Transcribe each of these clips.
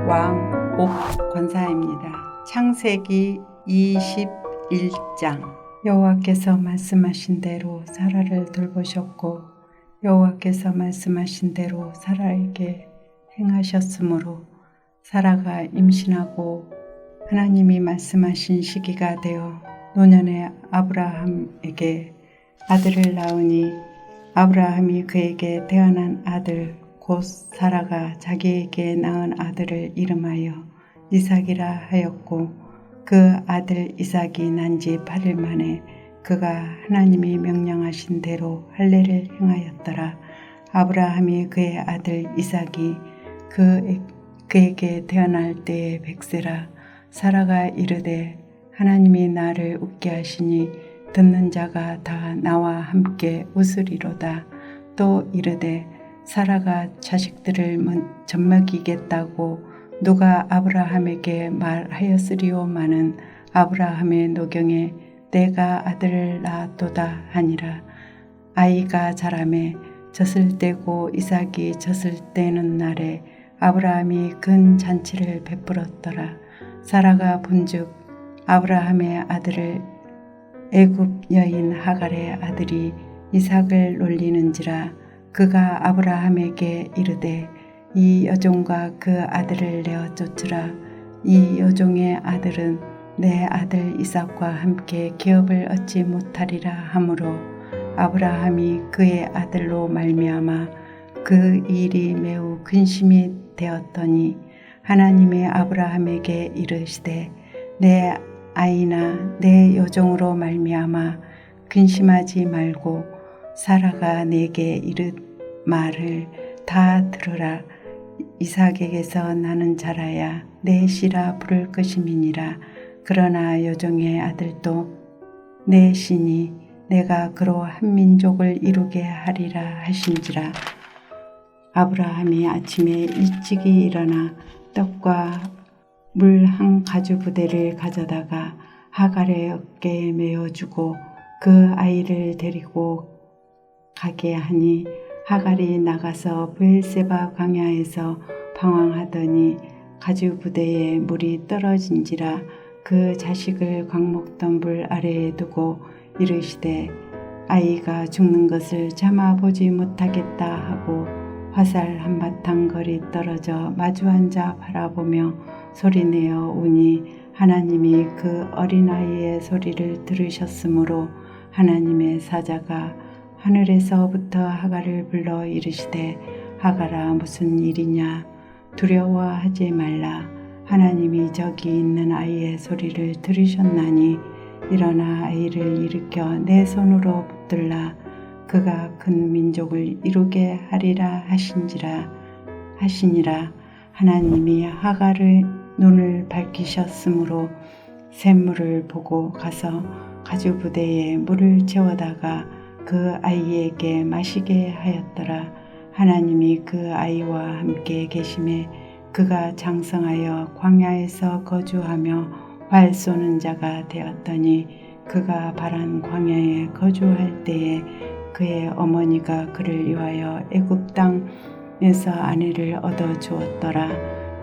왕 옥권사입니다. 창세기 21장. 여호와께서 말씀하신 대로 사라를 돌보셨고 여호와께서 말씀하신 대로 사라에게 행하셨으므로 사라가 임신하고 하나님이 말씀하신 시기가 되어 노년에 아브라함에게 아들을 낳으니 아브라함이 그에게 태어난 아들 곧 사라가 자기에게 낳은 아들을 이름하여 이삭이라 하였고 그 아들 이삭이 난 지 8일 만에 그가 하나님이 명령하신 대로 할례를 행하였더라. 아브라함이 그의 아들 이삭이 그에게 태어날 때에 100세라. 사라가 이르되 하나님이 나를 웃게 하시니 듣는 자가 다 나와 함께 웃으리로다. 또 이르되 사라가 자식들을 젖먹이겠다고 누가 아브라함에게 말하였으리오마는 아브라함의 노경에 내가 아들을 낳았도다 하니라. 아이가 자라매 젖을 떼고 이삭이 젖을 떼는 날에 아브라함이 큰 잔치를 베풀었더라. 사라가 본즉 아브라함의 아들을 애굽 여인 하갈의 아들이 이삭을 놀리는지라. 그가 아브라함에게 이르되 이 여종과 그 아들을 내어 쫓으라. 이 여종의 아들은 내 아들 이삭과 함께 기업을 얻지 못하리라 하므로 아브라함이 그의 아들로 말미암아 그 일이 매우 근심이 되었더니 하나님이 아브라함에게 이르시되 내 아이나 내 여종으로 말미암아 근심하지 말고 사라가 내게 이르 말을 다 들으라. 이삭에게서 나는 자라야 내 씨라 부를 것임이니라. 그러나 여종의 아들도 내 씨니 내가 그로 한 민족을 이루게 하리라 하신지라. 아브라함이 아침에 일찍이 일어나 떡과 물 한 가죽 부대를 가져다가 하갈의 어깨에 메어주고 그 아이를 데리고 가게 하니 하갈이 나가서 브엘세바 광야에서 방황하더니 가죽 부대에 물이 떨어진지라. 그 자식을 광목던 물 아래에 두고 이르시되 아이가 죽는 것을 참아 보지 못하겠다 하고 화살 한바탕 거리 떨어져 마주 앉아 바라보며 소리내어 우니 하나님이 그 어린아이의 소리를 들으셨으므로 하나님의 사자가 하늘에서부터 하갈을 불러 이르시되 하갈아 무슨 일이냐 두려워하지 말라. 하나님이 저기 있는 아이의 소리를 들으셨나니 일어나 아이를 일으켜 내 손으로 붙들라. 그가 큰 민족을 이루게 하리라 하시니라. 하나님이 하갈의 눈을 밝히셨으므로 샘물을 보고 가서 가죽 부대에 물을 채워다가 그 아이에게 마시게 하였더라. 하나님이 그 아이와 함께 계심에 그가 장성하여 광야에서 거주하며 활 쏘는 자가 되었더니 그가 바란 광야에 거주할 때에 그의 어머니가 그를 위하여 애굽 땅에서 아내를 얻어 주었더라.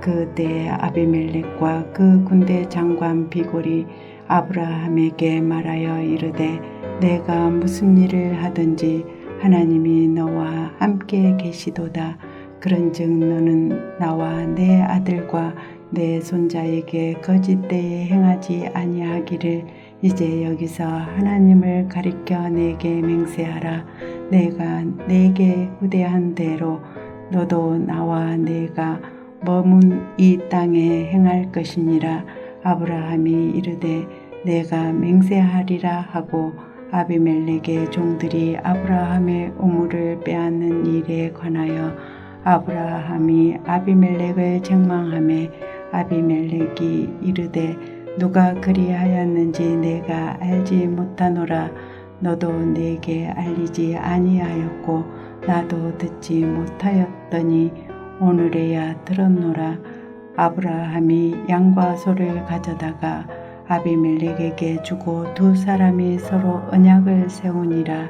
그때에 아비멜렉과 그 군대 장관 비골이 아브라함에게 말하여 이르되 내가 무슨 일을 하든지 하나님이 너와 함께 계시도다. 그런즉 너는 나와 내 아들과 내 손자에게 거짓되이 행하지 아니하기를 이제 여기서 하나님을 가리켜 내게 맹세하라. 내가 내게 후대한 대로 너도 나와 내가 머문 이 땅에 행할 것이니라. 아브라함이 이르되 내가 맹세하리라 하고 아비멜렉의 종들이 아브라함의 우물을 빼앗는 일에 관하여 아브라함이 아비멜렉을 책망하매 아비멜렉이 이르되 누가 그리하였는지 내가 알지 못하노라. 너도 내게 알리지 아니하였고 나도 듣지 못하였더니 오늘에야 들었노라. 아브라함이 양과 소를 가져다가 아비멜렉에게 주고 두 사람이 서로 언약을 세우니라.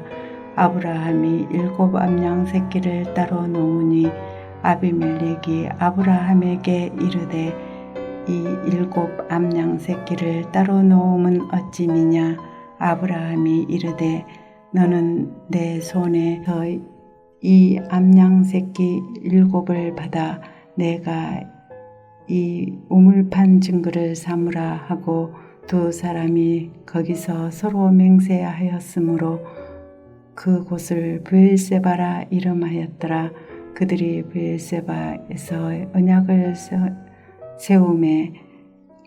아브라함이 7 암양 새끼를 따로 놓으니 아비멜렉이 아브라함에게 이르되 이 7 암양 새끼를 따로 놓음은 어찌미냐. 아브라함이 이르되 너는 내 손에서 이 암양 새끼 7을 받아 내가 이 우물판 증거를 삼으라 하고 두 사람이 거기서 서로 맹세하였으므로 그 곳을 브엘세바라 이름하였더라. 그들이 브엘세바에서 언약을 세우매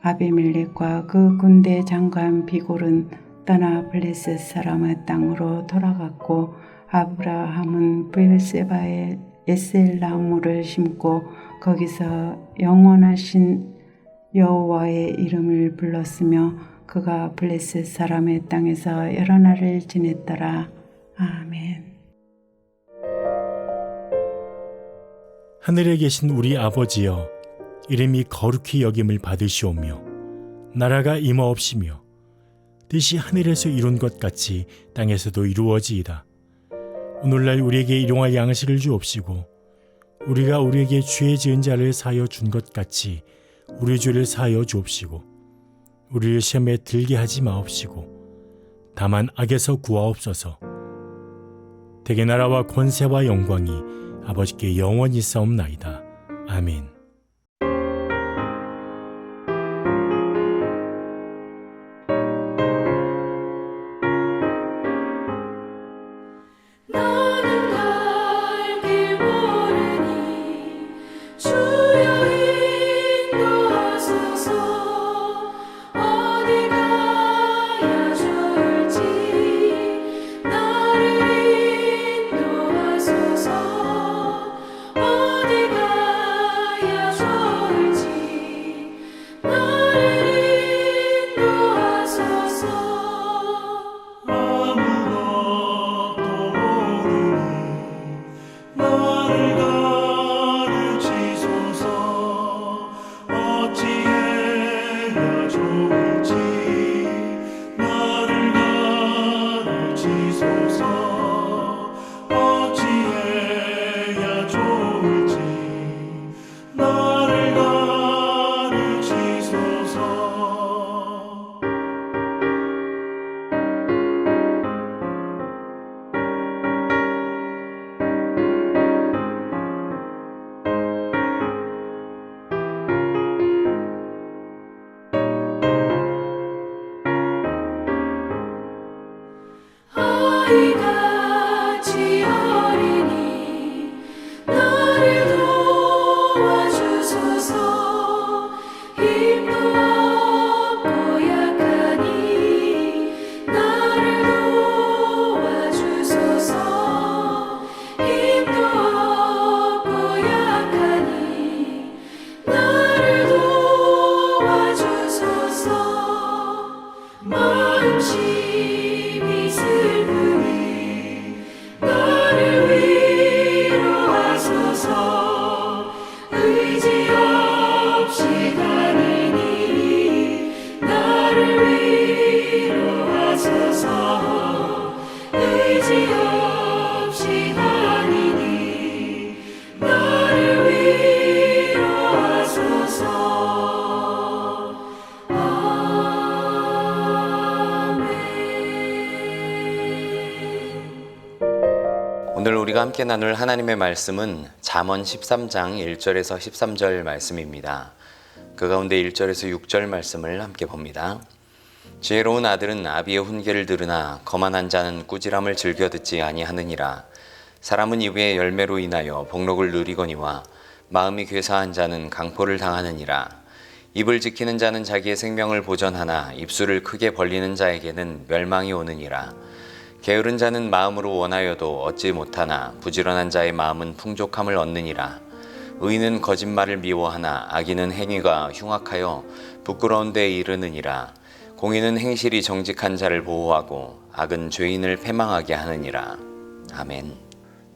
아비멜렉과 그 군대 장관 비골은 떠나 블레셋 사람의 땅으로 돌아갔고 아브라함은 브엘세바에 에셀 나무를 심고 거기서 영원하신 여호와의 이름을 불렀으며 그가 블레셋 사람의 땅에서 여러 날을 지냈더라. 아멘. 하늘에 계신 우리 아버지여, 이름이 거룩히 여김을 받으시오며 나라가 임하옵시며 뜻이 하늘에서 이룬 것 같이 땅에서도 이루어지이다. 오늘날 우리에게 일용할 양식을 주옵시고 우리가 우리에게 죄 지은 자를 사하여 준 것 같이 우리 죄를 사하여 주옵시고 우리를 시험에 들게 하지 마옵시고 다만 악에서 구하옵소서. 대개 나라와 권세와 영광이 아버지께 영원히 있사옵나이다. 아멘. 오늘 우리가 함께 나눌 하나님의 말씀은 잠언 13장 1절에서 13절 말씀입니다. 그 가운데 1절에서 6절 말씀을 함께 봅니다. 지혜로운 아들은 아비의 훈계를 들으나 거만한 자는 꾸지람을 즐겨 듣지 아니하느니라. 사람은 입의 열매로 인하여 복록을 누리거니와 마음이 괴사한 자는 강포를 당하느니라. 입을 지키는 자는 자기의 생명을 보전하나 입술을 크게 벌리는 자에게는 멸망이 오느니라. 게으른 자는 마음으로 원하여도 얻지 못하나 부지런한 자의 마음은 풍족함을 얻느니라. 의인은 거짓말을 미워하나 악인은 행위가 흉악하여 부끄러운 데에 이르느니라. 공의는 행실이 정직한 자를 보호하고 악은 죄인을 패망하게 하느니라. 아멘.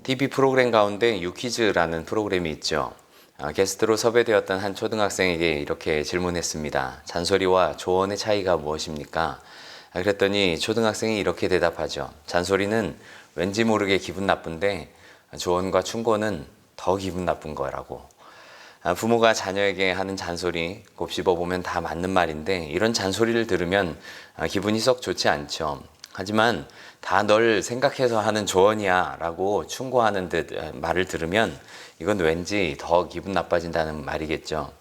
TV 프로그램 가운데 유퀴즈라는 프로그램이 있죠. 게스트로 섭외되었던 한 초등학생에게 이렇게 질문했습니다. 잔소리와 조언의 차이가 무엇입니까? 그랬더니 초등학생이 이렇게 대답하죠. 잔소리는 왠지 모르게 기분 나쁜데 조언과 충고는 더 기분 나쁜 거라고. 부모가 자녀에게 하는 잔소리 곱씹어 보면 다 맞는 말인데 이런 잔소리를 들으면 기분이 썩 좋지 않죠. 하지만 다 널 생각해서 하는 조언이야 라고 충고하는 듯 말을 들으면 이건 왠지 더 기분 나빠진다는 말이겠죠.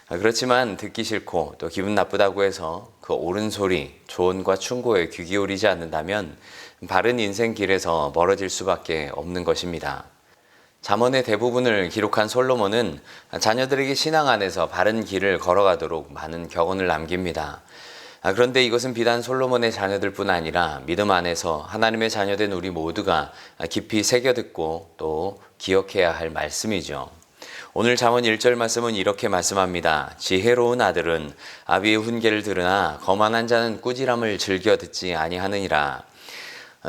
그렇지만 듣기 싫고 또 기분 나쁘다고 해서 그 옳은 소리, 조언과 충고에 귀 기울이지 않는다면 바른 인생 길에서 멀어질 수밖에 없는 것입니다. 잠언의 대부분을 기록한 솔로몬은 자녀들에게 신앙 안에서 바른 길을 걸어가도록 많은 격언을 남깁니다. 그런데 이것은 비단 솔로몬의 자녀들뿐 아니라 믿음 안에서 하나님의 자녀된 우리 모두가 깊이 새겨듣고 또 기억해야 할 말씀이죠. 오늘 잠언 1절 말씀은 이렇게 말씀합니다. 지혜로운 아들은 아비의 훈계를 들으나 거만한 자는 꾸지람을 즐겨 듣지 아니하느니라.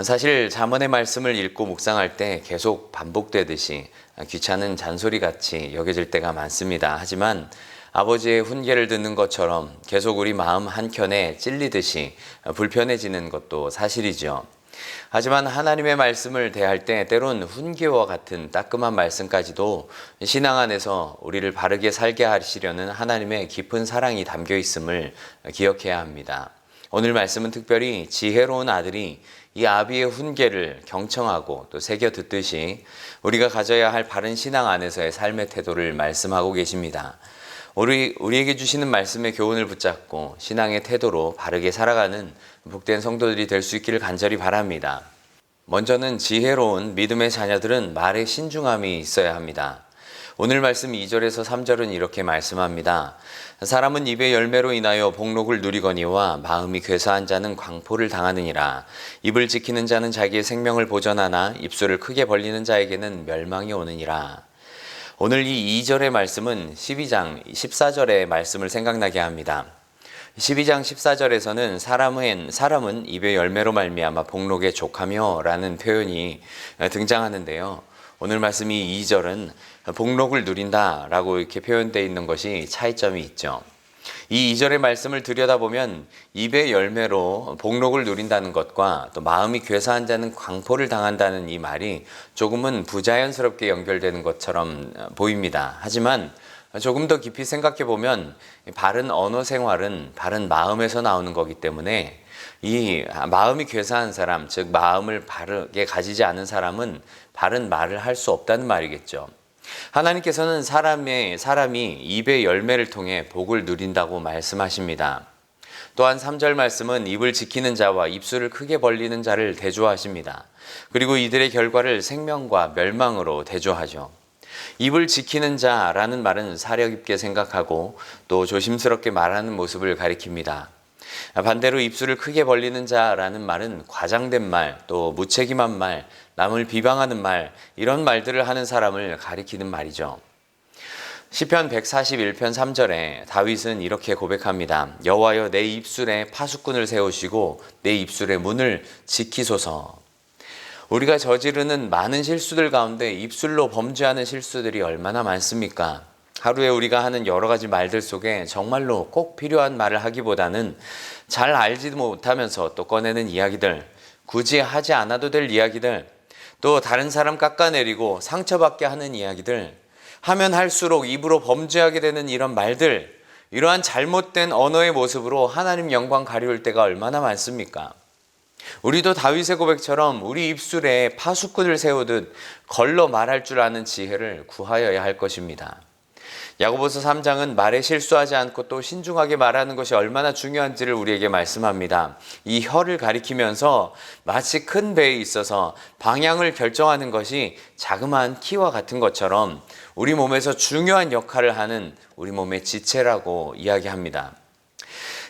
사실 잠언의 말씀을 읽고 묵상할 때 계속 반복되듯이 귀찮은 잔소리같이 여겨질 때가 많습니다. 하지만 아버지의 훈계를 듣는 것처럼 계속 우리 마음 한켠에 찔리듯이 불편해지는 것도 사실이죠. 하지만 하나님의 말씀을 대할 때 때론 훈계와 같은 따끔한 말씀까지도 신앙 안에서 우리를 바르게 살게 하시려는 하나님의 깊은 사랑이 담겨 있음을 기억해야 합니다. 오늘 말씀은 특별히 지혜로운 아들이 이 아비의 훈계를 경청하고 또 새겨 듣듯이 우리가 가져야 할 바른 신앙 안에서의 삶의 태도를 말씀하고 계십니다. 우리에게 주시는 말씀의 교훈을 붙잡고 신앙의 태도로 바르게 살아가는 복된 성도들이 될 수 있기를 간절히 바랍니다. 먼저는 지혜로운 믿음의 자녀들은 말에 신중함이 있어야 합니다. 오늘 말씀 2절에서 3절은 이렇게 말씀합니다. 사람은 입의 열매로 인하여 복록을 누리거니와 마음이 괴사한 자는 광포를 당하느니라. 입을 지키는 자는 자기의 생명을 보전하나 입술을 크게 벌리는 자에게는 멸망이 오느니라. 오늘 이 2절의 말씀은 12장 14절의 말씀을 생각나게 합니다. 12장 14절에서는 사람은 입의 열매로 말미암아 복록에 족하며 라는 표현이 등장하는데요. 오늘 말씀 이 2절은 복록을 누린다 라고 이렇게 표현되어 있는 것이 차이점이 있죠. 이 2절의 말씀을 들여다보면 입의 열매로 복록을 누린다는 것과 또 마음이 괴사한 자는 광포를 당한다는 이 말이 조금은 부자연스럽게 연결되는 것처럼 보입니다. 하지만 조금 더 깊이 생각해 보면 바른 언어 생활은 바른 마음에서 나오는 거기 때문에 이 마음이 괴사한 사람, 즉 마음을 바르게 가지지 않은 사람은 바른 말을 할 수 없다는 말이겠죠. 하나님께서는 사람이 입의 열매를 통해 복을 누린다고 말씀하십니다. 또한 3절 말씀은 입을 지키는 자와 입술을 크게 벌리는 자를 대조하십니다. 그리고 이들의 결과를 생명과 멸망으로 대조하죠. 입을 지키는 자라는 말은 사려 깊게 생각하고 또 조심스럽게 말하는 모습을 가리킵니다. 반대로 입술을 크게 벌리는 자라는 말은 과장된 말, 또 무책임한 말, 남을 비방하는 말, 이런 말들을 하는 사람을 가리키는 말이죠. 시편 141편 3절에 다윗은 이렇게 고백합니다. 여호와여 내 입술에 파수꾼을 세우시고 내 입술의 문을 지키소서. 우리가 저지르는 많은 실수들 가운데 입술로 범죄하는 실수들이 얼마나 많습니까? 하루에 우리가 하는 여러 가지 말들 속에 정말로 꼭 필요한 말을 하기보다는 잘 알지도 못하면서 또 꺼내는 이야기들, 굳이 하지 않아도 될 이야기들, 또 다른 사람 깎아내리고 상처받게 하는 이야기들, 하면 할수록 입으로 범죄하게 되는 이런 말들, 이러한 잘못된 언어의 모습으로 하나님 영광 가리울 때가 얼마나 많습니까? 우리도 다윗의 고백처럼 우리 입술에 파수꾼을 세우듯 걸러 말할 줄 아는 지혜를 구하여야 할 것입니다. 야고보서 3장은 말에 실수하지 않고 또 신중하게 말하는 것이 얼마나 중요한지를 우리에게 말씀합니다. 이 혀를 가리키면서 마치 큰 배에 있어서 방향을 결정하는 것이 자그마한 키와 같은 것처럼 우리 몸에서 중요한 역할을 하는 우리 몸의 지체라고 이야기합니다.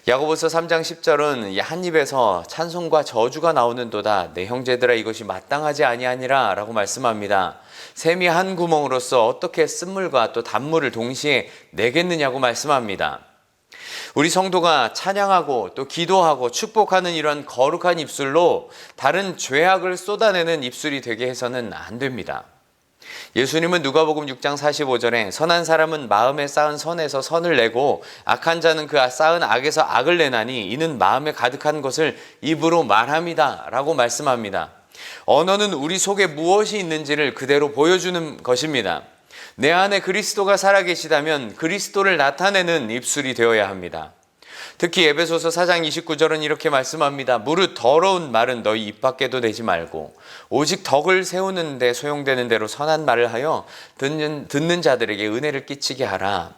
야고보서 3장 10절은 한 입에서 찬송과 저주가 나오는도다. 내 형제들아 이것이 마땅하지 아니하니라 라고 말씀합니다. 샘이 한 구멍으로서 어떻게 쓴물과 또 단물을 동시에 내겠느냐고 말씀합니다. 우리 성도가 찬양하고 또 기도하고 축복하는 이런 거룩한 입술로 다른 죄악을 쏟아내는 입술이 되게 해서는 안 됩니다. 예수님은 누가복음 6장 45절에 선한 사람은 마음에 쌓은 선에서 선을 내고 악한 자는 그 쌓은 악에서 악을 내나니 이는 마음에 가득한 것을 입으로 말합니다 라고 말씀합니다. 언어는 우리 속에 무엇이 있는지를 그대로 보여주는 것입니다. 내 안에 그리스도가 살아계시다면 그리스도를 나타내는 입술이 되어야 합니다. 특히 에베소서 4장 29절은 이렇게 말씀합니다. 무릇 더러운 말은 너희 입 밖에도 내지 말고 오직 덕을 세우는 데 소용되는 대로 선한 말을 하여 듣는 자들에게 은혜를 끼치게 하라.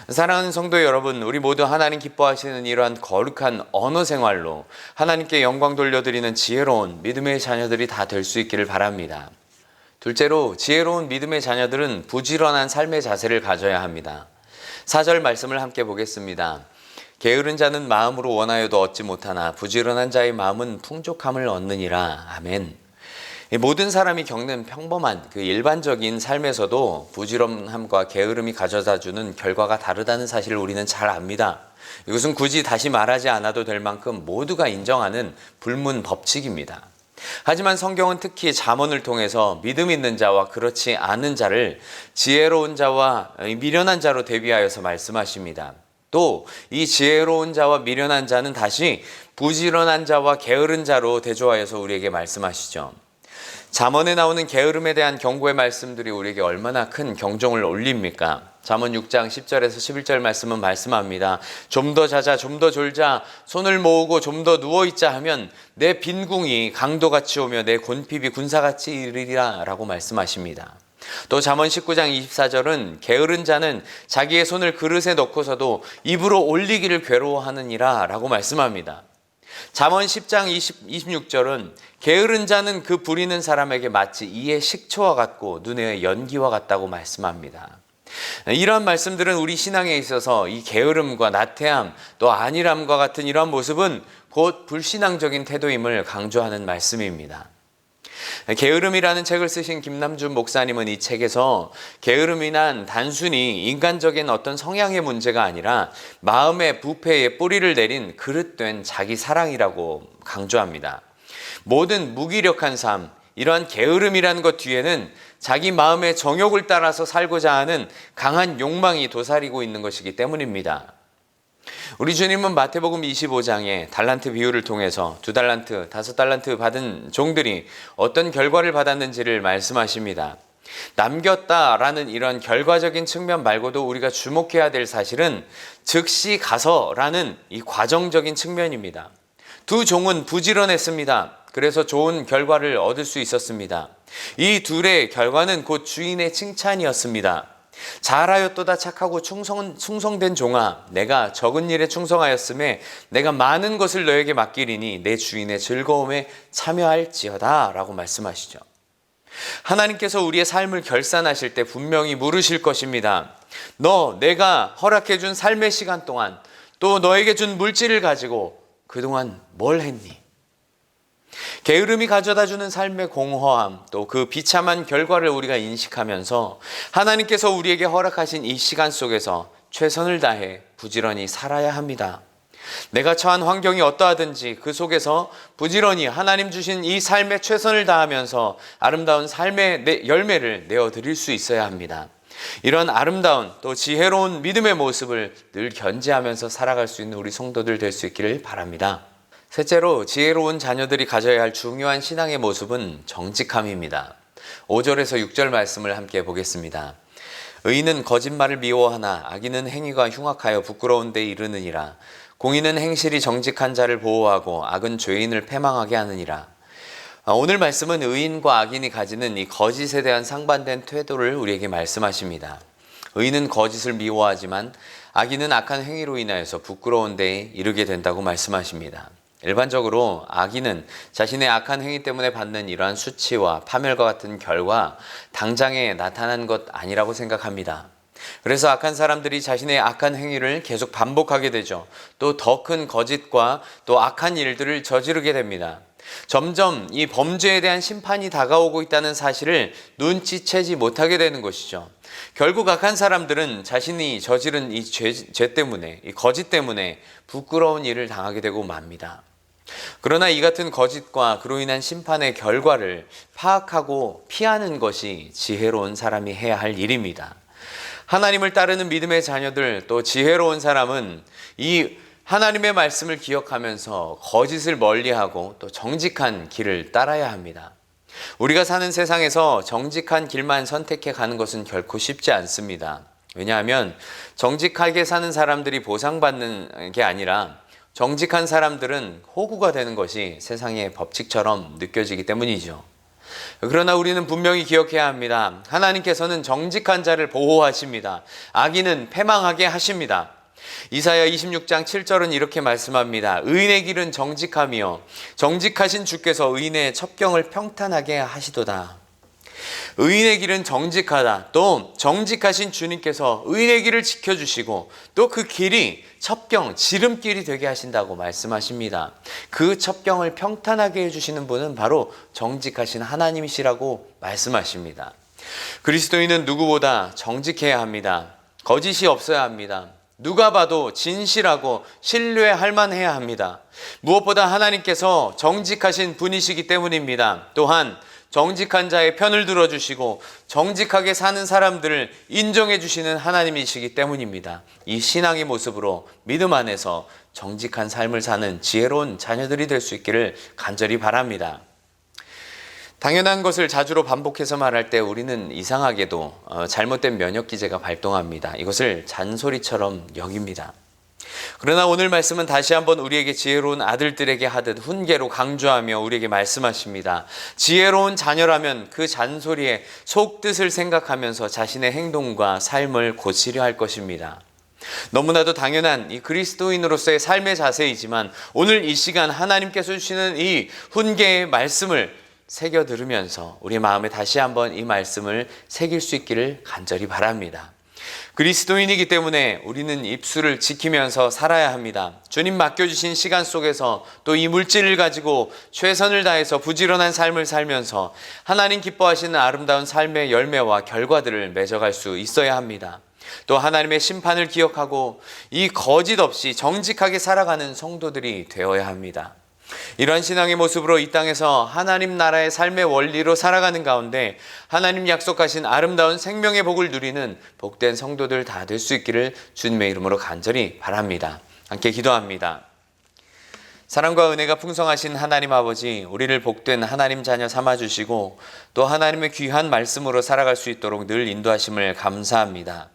사랑하는 성도 여러분, 우리 모두 하나님 기뻐하시는 이러한 거룩한 언어 생활로 하나님께 영광 돌려드리는 지혜로운 믿음의 자녀들이 다 될 수 있기를 바랍니다. 둘째로 지혜로운 믿음의 자녀들은 부지런한 삶의 자세를 가져야 합니다. 4절 말씀을 함께 보겠습니다. 게으른 자는 마음으로 원하여도 얻지 못하나 부지런한 자의 마음은 풍족함을 얻느니라. 아멘. 모든 사람이 겪는 평범한 그 일반적인 삶에서도 부지런함과 게으름이 가져다주는 결과가 다르다는 사실을 우리는 잘 압니다. 이것은 굳이 다시 말하지 않아도 될 만큼 모두가 인정하는 불문 법칙입니다. 하지만 성경은 특히 잠언을 통해서 믿음 있는 자와 그렇지 않은 자를 지혜로운 자와 미련한 자로 대비하여서 말씀하십니다. 또 이 지혜로운 자와 미련한 자는 다시 부지런한 자와 게으른 자로 대조하여서 우리에게 말씀하시죠. 잠언에 나오는 게으름에 대한 경고의 말씀들이 우리에게 얼마나 큰 경종을 울립니까? 잠언 6장 10절에서 11절 말씀은 말씀합니다. 좀 더 자자, 좀 더 졸자, 손을 모으고 좀 더 누워있자 하면 내 빈궁이 강도같이 오며 내 곤핍이 군사같이 이르리라 라고 말씀하십니다. 또 잠언 19장 24절은 게으른 자는 자기의 손을 그릇에 넣고서도 입으로 올리기를 괴로워하느니라 라고 말씀합니다. 잠언 10장 26절은 게으른 자는 그 부리는 사람에게 마치 이의 식초와 같고 눈의 연기와 같다고 말씀합니다. 이러한 말씀들은 우리 신앙에 있어서 이 게으름과 나태함 또 안일함과 같은 이러한 모습은 곧 불신앙적인 태도임을 강조하는 말씀입니다. 게으름이라는 책을 쓰신 김남준 목사님은 이 책에서 게으름이란 단순히 인간적인 어떤 성향의 문제가 아니라 마음의 부패에 뿌리를 내린 그릇된 자기 사랑이라고 강조합니다. 모든 무기력한 삶, 이러한 게으름이라는 것 뒤에는 자기 마음의 정욕을 따라서 살고자 하는 강한 욕망이 도사리고 있는 것이기 때문입니다. 우리 주님은 마태복음 25장에 달란트 비유를 통해서 2달란트, 5달란트 받은 종들이 어떤 결과를 받았는지를 말씀하십니다. 남겼다라는 이런 결과적인 측면 말고도 우리가 주목해야 될 사실은 즉시 가서라는 이 과정적인 측면입니다. 두 종은 부지런했습니다. 그래서 좋은 결과를 얻을 수 있었습니다. 이 둘의 결과는 곧 주인의 칭찬이었습니다. 잘하였도다 착하고 충성된 종아, 내가 적은 일에 충성하였음에 내가 많은 것을 너에게 맡기리니 내 주인의 즐거움에 참여할지어다 라고 말씀하시죠. 하나님께서 우리의 삶을 결산하실 때 분명히 물으실 것입니다. 내가 허락해 준 삶의 시간 동안 또 너에게 준 물질을 가지고 그동안 뭘 했니? 게으름이 가져다주는 삶의 공허함 또 그 비참한 결과를 우리가 인식하면서 하나님께서 우리에게 허락하신 이 시간 속에서 최선을 다해 부지런히 살아야 합니다. 내가 처한 환경이 어떠하든지 그 속에서 부지런히 하나님 주신 이 삶에 최선을 다하면서 아름다운 삶의 열매를 내어드릴 수 있어야 합니다. 이런 아름다운 또 지혜로운 믿음의 모습을 늘 견지하면서 살아갈 수 있는 우리 성도들 될 수 있기를 바랍니다. 셋째로 지혜로운 자녀들이 가져야 할 중요한 신앙의 모습은 정직함입니다. 5절에서 6절 말씀을 함께 보겠습니다. 의인은 거짓말을 미워하나 악인은 행위가 흉악하여 부끄러운 데 이르느니라. 공의는 행실이 정직한 자를 보호하고 악은 죄인을 패망하게 하느니라. 오늘 말씀은 의인과 악인이 가지는 이 거짓에 대한 상반된 태도를 우리에게 말씀하십니다. 의인은 거짓을 미워하지만 악인은 악한 행위로 인하여서 부끄러운 데에 이르게 된다고 말씀하십니다. 일반적으로 악인은 자신의 악한 행위 때문에 받는 이러한 수치와 파멸과 같은 결과 당장에 나타난 것 아니라고 생각합니다. 그래서 악한 사람들이 자신의 악한 행위를 계속 반복하게 되죠. 또 더 큰 거짓과 또 악한 일들을 저지르게 됩니다. 점점 이 범죄에 대한 심판이 다가오고 있다는 사실을 눈치채지 못하게 되는 것이죠. 결국 악한 사람들은 자신이 저지른 이 죄 때문에, 이 거짓 때문에 부끄러운 일을 당하게 되고 맙니다. 그러나 이 같은 거짓과 그로 인한 심판의 결과를 파악하고 피하는 것이 지혜로운 사람이 해야 할 일입니다. 하나님을 따르는 믿음의 자녀들 또 지혜로운 사람은 이 하나님의 말씀을 기억하면서 거짓을 멀리하고 또 정직한 길을 따라야 합니다. 우리가 사는 세상에서 정직한 길만 선택해 가는 것은 결코 쉽지 않습니다. 왜냐하면 정직하게 사는 사람들이 보상받는 게 아니라 정직한 사람들은 호구가 되는 것이 세상의 법칙처럼 느껴지기 때문이죠. 그러나 우리는 분명히 기억해야 합니다. 하나님께서는 정직한 자를 보호하십니다. 악인은 패망하게 하십니다. 이사야 26장 7절은 이렇게 말씀합니다. 의인의 길은 정직하며 정직하신 주께서 의인의 첩경을 평탄하게 하시도다. 의인의 길은 정직하다. 또 정직하신 주님께서 의인의 길을 지켜주시고 또 그 길이 첩경, 지름길이 되게 하신다고 말씀하십니다. 그 첩경을 평탄하게 해주시는 분은 바로 정직하신 하나님이시라고 말씀하십니다. 그리스도인은 누구보다 정직해야 합니다. 거짓이 없어야 합니다. 누가 봐도 진실하고 신뢰할 만해야 합니다. 무엇보다 하나님께서 정직하신 분이시기 때문입니다. 또한 정직한 자의 편을 들어주시고 정직하게 사는 사람들을 인정해 주시는 하나님이시기 때문입니다. 이 신앙의 모습으로 믿음 안에서 정직한 삶을 사는 지혜로운 자녀들이 될 수 있기를 간절히 바랍니다. 당연한 것을 자주로 반복해서 말할 때 우리는 이상하게도 잘못된 면역기제가 발동합니다. 이것을 잔소리처럼 여깁니다. 그러나 오늘 말씀은 다시 한번 우리에게 지혜로운 아들들에게 하듯 훈계로 강조하며 우리에게 말씀하십니다. 지혜로운 자녀라면 그 잔소리의 속뜻을 생각하면서 자신의 행동과 삶을 고치려 할 것입니다. 너무나도 당연한 이 그리스도인으로서의 삶의 자세이지만 오늘 이 시간 하나님께서 주시는 이 훈계의 말씀을 새겨 들으면서 우리 마음에 다시 한번 이 말씀을 새길 수 있기를 간절히 바랍니다. 그리스도인이기 때문에 우리는 입술을 지키면서 살아야 합니다. 주님 맡겨주신 시간 속에서 또 이 물질을 가지고 최선을 다해서 부지런한 삶을 살면서 하나님 기뻐하시는 아름다운 삶의 열매와 결과들을 맺어갈 수 있어야 합니다. 또 하나님의 심판을 기억하고 이 거짓 없이 정직하게 살아가는 성도들이 되어야 합니다. 이러한 신앙의 모습으로 이 땅에서 하나님 나라의 삶의 원리로 살아가는 가운데 하나님 약속하신 아름다운 생명의 복을 누리는 복된 성도들 다 될 수 있기를 주님의 이름으로 간절히 바랍니다. 함께 기도합니다. 사랑과 은혜가 풍성하신 하나님 아버지, 우리를 복된 하나님 자녀 삼아주시고 또 하나님의 귀한 말씀으로 살아갈 수 있도록 늘 인도하심을 감사합니다.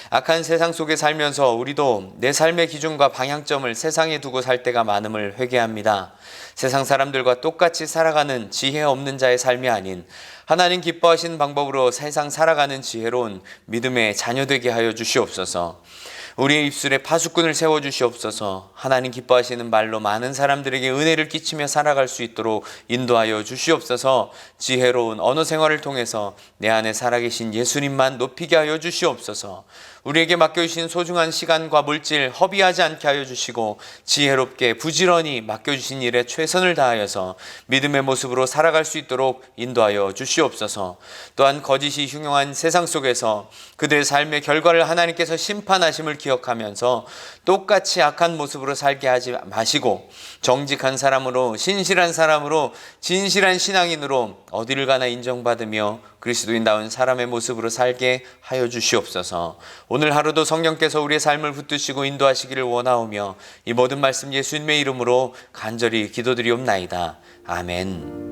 악한 세상 속에 살면서 우리도 내 삶의 기준과 방향점을 세상에 두고 살 때가 많음을 회개합니다. 세상 사람들과 똑같이 살아가는 지혜 없는 자의 삶이 아닌 하나님 기뻐하시는 방법으로 세상 살아가는 지혜로운 믿음의 자녀 되게 하여 주시옵소서. 우리의 입술에 파수꾼을 세워주시옵소서. 하나님 기뻐하시는 말로 많은 사람들에게 은혜를 끼치며 살아갈 수 있도록 인도하여 주시옵소서. 지혜로운 언어 생활을 통해서 내 안에 살아계신 예수님만 높이게 하여 주시옵소서. 우리에게 맡겨주신 소중한 시간과 물질 허비하지 않게 하여 주시고 지혜롭게 부지런히 맡겨주신 일에 최선을 다하여서 믿음의 모습으로 살아갈 수 있도록 인도하여 주시옵소서. 또한 거짓이 흉흉한 세상 속에서 그들의 삶의 결과를 하나님께서 심판하심을 기억하면서 똑같이 악한 모습으로 살게 하지 마시고 정직한 사람으로 신실한 사람으로 진실한 신앙인으로 어디를 가나 인정받으며 그리스도인다운 사람의 모습으로 살게 하여 주시옵소서. 오늘 하루도 성령께서 우리의 삶을 붙드시고 인도하시기를 원하오며 이 모든 말씀 예수님의 이름으로 간절히 기도드리옵나이다. 아멘.